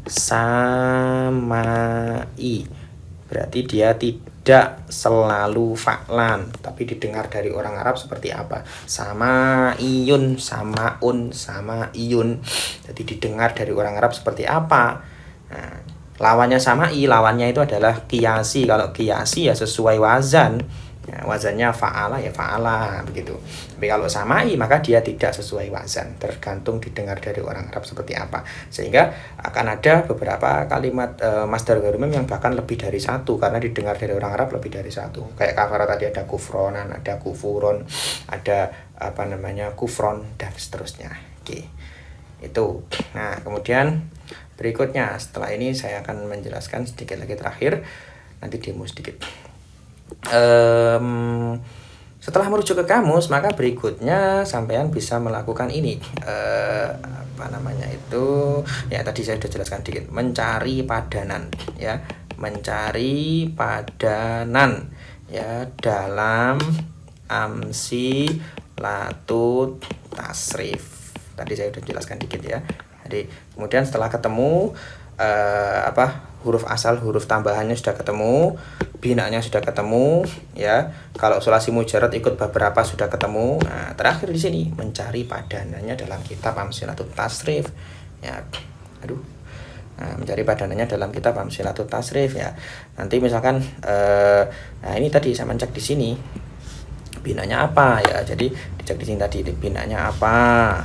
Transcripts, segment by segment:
samai. Berarti dia tidak selalu fa'lan, tapi didengar dari orang Arab seperti apa? Sama iyun, samaun, sama iyun. Jadi didengar dari orang Arab seperti apa? Nah, lawannya samai, lawannya itu adalah qiyasi. Kalau qiyasi ya sesuai wazan. Ya, wazannya fa'ala ya fa'ala begitu. Tapi kalau samai maka dia tidak sesuai wazan, tergantung didengar dari orang Arab seperti apa. Sehingga akan ada beberapa kalimat masdar ghair mim yang bahkan lebih dari satu karena didengar dari orang Arab lebih dari satu. Kayak kafara tadi ada kufronan, ada kufuron, ada apa namanya kufron dan seterusnya. Oke. Itu. Nah, kemudian berikutnya setelah ini saya akan menjelaskan sedikit lagi terakhir, nanti demo sedikit. Setelah merujuk ke kamus maka berikutnya sampean bisa melakukan ini apa namanya itu ya tadi saya sudah jelaskan dikit, mencari padanan ya, mencari padanan ya dalam amsi latut tasrif. Tadi saya sudah jelaskan dikit ya. Jadi kemudian setelah ketemu huruf asal, huruf tambahannya sudah ketemu, binanya sudah ketemu ya. Kalau sulasi mujarad ikut beberapa sudah ketemu. Nah, terakhir di sini mencari padanannya dalam kitab Amsilatut Tasrif ya. Nah, mencari padanannya dalam kitab Amsilatut Tasrif ya. Nanti misalkan nah ini tadi saya mencek di sini binanya apa ya, jadi dicek di sini tadi binanya apa,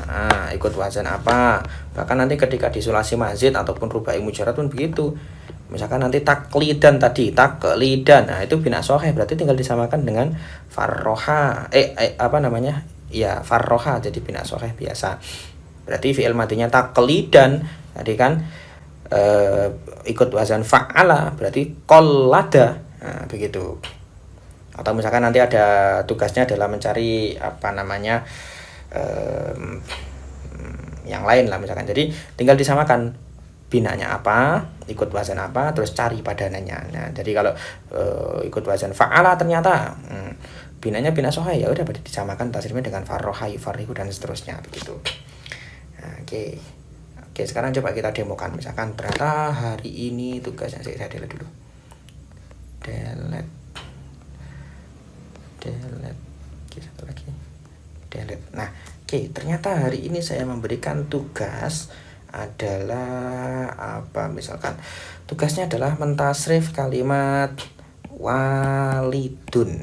nah, ikut wazan apa. Bahkan nanti ketika di sulasi mazid ataupun rubai mujarad pun begitu. Misalkan nanti taklidan tadi, taklidan, nah itu bina soheh, berarti tinggal disamakan dengan farroha, apa namanya ya farroha, jadi bina soheh biasa. Berarti fi'il madinya taklidan tadi kan ikut wazan fa'ala, berarti qallada, nah begitu. Atau misalkan nanti ada tugasnya adalah mencari apa namanya yang lain lah misalkan. Jadi tinggal disamakan binanya apa, ikut wazan apa, terus cari padanannya. Nah, jadi kalau ikut wazan fa'ala ternyata binanya bina sohai, ya udah berarti disamakan tasrifnya dengan farroha, yufarrihu dan seterusnya begitu. Nah, oke, sekarang coba kita demokan. Misalkan ternyata hari ini tugasnya saya delete dulu. Delete. Oke, satu lagi. Delete. Nah, ternyata hari ini saya memberikan tugas adalah apa, misalkan tugasnya adalah mentasrif kalimat walidun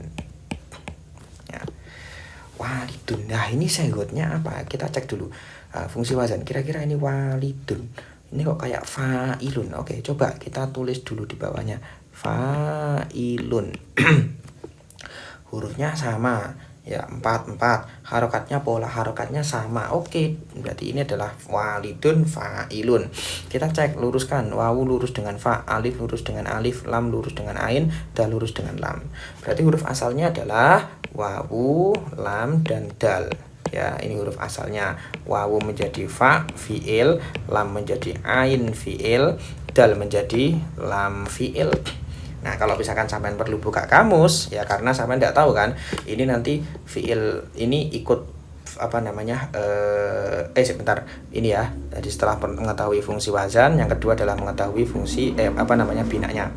ya, walidun. Nah, ini segotnya apa, kita cek dulu fungsi wazan, kira-kira ini walidun ini kok kayak fa'ilun. Oke, coba kita tulis dulu di bawahnya fa'ilun. Hurufnya sama ya, 4 harokatnya, pola harokatnya sama. Oke, berarti ini adalah walidun fa'ilun. Kita cek, luruskan, wawu lurus dengan fa, alif lurus dengan alif, lam lurus dengan ain, dal lurus dengan lam. Berarti huruf asalnya adalah wawu, lam, dan dal ya. Ini huruf asalnya. Wawu menjadi fa fi'il, lam menjadi ain fi'il, dal menjadi lam fi'il. Nah, kalau misalkan sampean perlu buka kamus ya, karena sampean tidak tahu kan ini nanti fiil ini ikut apa namanya sebentar ini ya. Jadi setelah mengetahui fungsi wazan, yang kedua adalah mengetahui fungsi apa namanya binanya.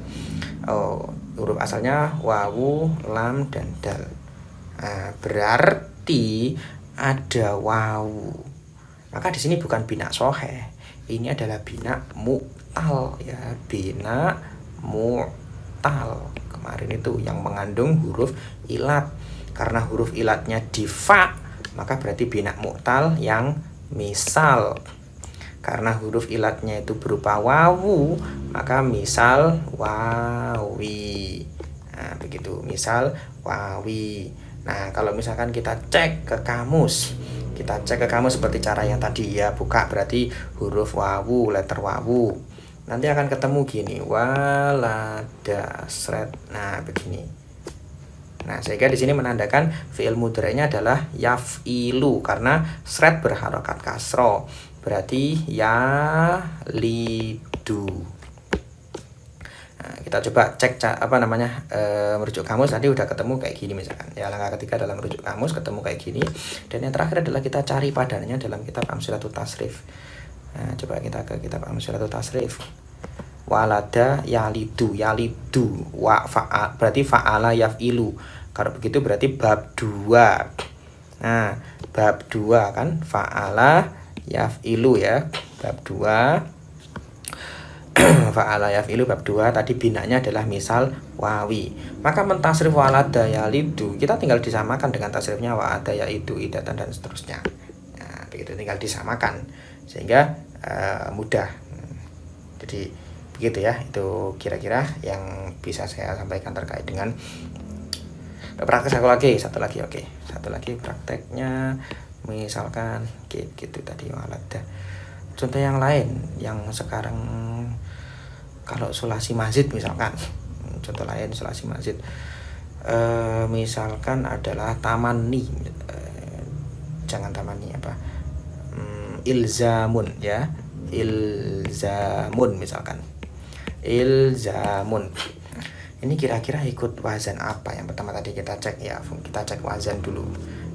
Huruf asalnya wawu, lam, dan dal. Nah, berarti ada wawu, maka di sini bukan bina soheh, ini adalah bina mu'tal ya, bina mu'tal. Kemarin itu yang mengandung huruf ilat. Karena huruf ilatnya di fa, maka berarti bina mu'tal yang misal. Karena huruf ilatnya itu berupa wawu, maka misal wawi. Nah, begitu, misal wawi. Nah, kalau misalkan kita cek ke kamus, seperti cara yang tadi ya, buka berarti huruf wawu, letter wawu. Nanti akan ketemu gini, walada sret. Nah, begini. Nah, sehingga di sini menandakan fi'il mudhari'nya adalah yaf'ilu karena sret berharokat kasro. Berarti yalidu. Nah, kita coba cek apa namanya merujuk kamus. Tadi udah ketemu kayak gini misalkan. Ya, langkah ketiga dalam merujuk kamus ketemu kayak gini. Dan yang terakhir adalah kita cari padanannya dalam kitab Amsilatut Tasrif. Nah, coba kita ke kitab Amsalatul Tasrif. Walada yalidu, yalidu berarti fa'ala yaf'ilu. Kalau begitu berarti bab 2. Nah, bab 2 kan fa'ala yaf'ilu ya. Bab 2 fa'ala yaf'ilu bab 2 tadi binanya adalah misal wawi. Maka mentasrif walada yalidu kita tinggal disamakan dengan tasrifnya wa'ada yaidu idatan dan seterusnya. Nah, begitu tinggal disamakan sehingga mudah. Jadi begitu ya, itu kira-kira yang bisa saya sampaikan terkait dengan praktek. Satu lagi prakteknya misalkan gitu tadi walada. Contoh yang lain yang sekarang kalau sulasi mazid misalkan, contoh lain sulasi mazid misalkan adalah tamani, jangan tamani apa, ilzamun ya, ilzamun misalkan, ilzamun. Ini kira-kira ikut wazan apa? Yang pertama tadi kita cek ya, kita cek wazan dulu.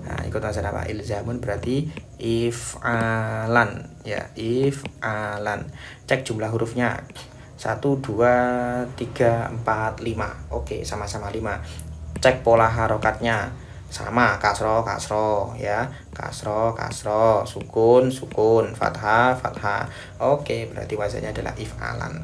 Nah, ikut wazan apa? Ilzamun berarti if'alan ya, if'alan. Cek jumlah hurufnya 1, 2, 3, 4, 5. Oke, sama-sama 5. Cek pola harokatnya sama, kasro ya, kasro, sukun, fathah. Oke, berarti wazannya adalah if'alan.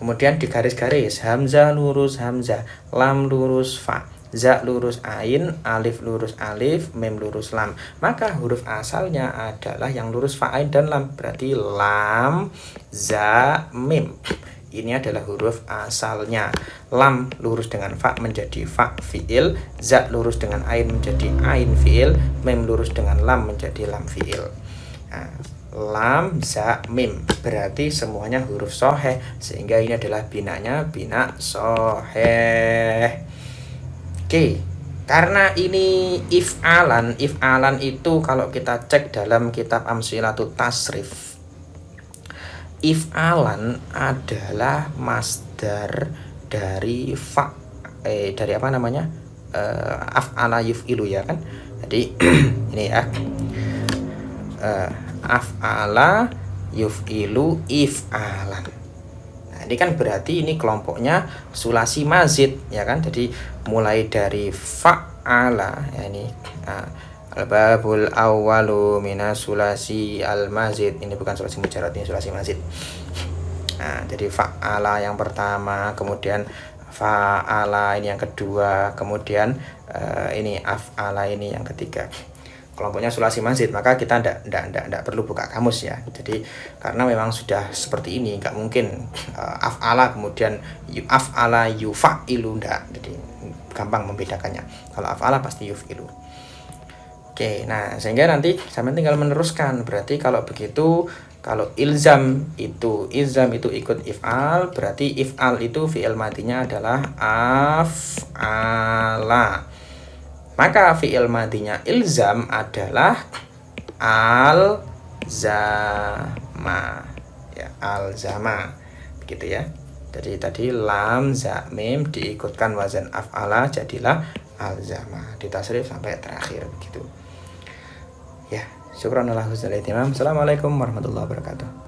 Kemudian di garis-garis hamzah lurus hamzah, lam lurus fa, za lurus ain, alif lurus alif, mim lurus lam. Maka huruf asalnya adalah yang lurus fa, ain dan lam, berarti lam, za, mim. Ini adalah huruf asalnya. Lam lurus dengan fa menjadi fa fiil, za lurus dengan ain menjadi ain fiil, mim lurus dengan lam menjadi lam fiil. Nah, lam, za, mim berarti semuanya huruf soheh, sehingga ini adalah binanya bina soheh. Oke, karena ini if'alan itu kalau kita cek dalam kitab Amsalatul Tasrif, if'alan adalah masdar dari fa, dari apa namanya, af'ala yuf'ilu ya kan. Jadi ini ya, af'ala yuf'ilu if'alan. Nah, ini kan berarti ini kelompoknya sulasi mazid ya kan. Jadi mulai dari fa'ala ya, ini al-babul awwalu minas sulasi al-mazid. Ini bukan sulasi mujarrad, ini sulasi mazid. Nah, jadi fa'ala yang pertama, kemudian fa'ala ini yang kedua, kemudian ini af'ala ini yang ketiga. Kelompoknya sulasi mazid, maka kita ndak perlu buka kamus ya. Jadi karena memang sudah seperti ini, nggak mungkin af'ala kemudian af'ala yufa'ilu, ndak. Jadi gampang membedakannya. Kalau af'ala pasti yuf'ilu. Oke, nah sehingga nanti sampai tinggal meneruskan. Berarti kalau begitu, kalau ilzam itu ikut if'al, berarti if'al itu fi'il madinya adalah af'ala. Maka fi'il madinya ilzam adalah alzama ya, alzama begitu ya. Jadi tadi lam, za, mim diikutkan wazan af'ala jadilah alzama, ditasrif sampai terakhir begitu ya. Syukranallah husnul ihtimam. Assalamualaikum warahmatullahi wabarakatuh.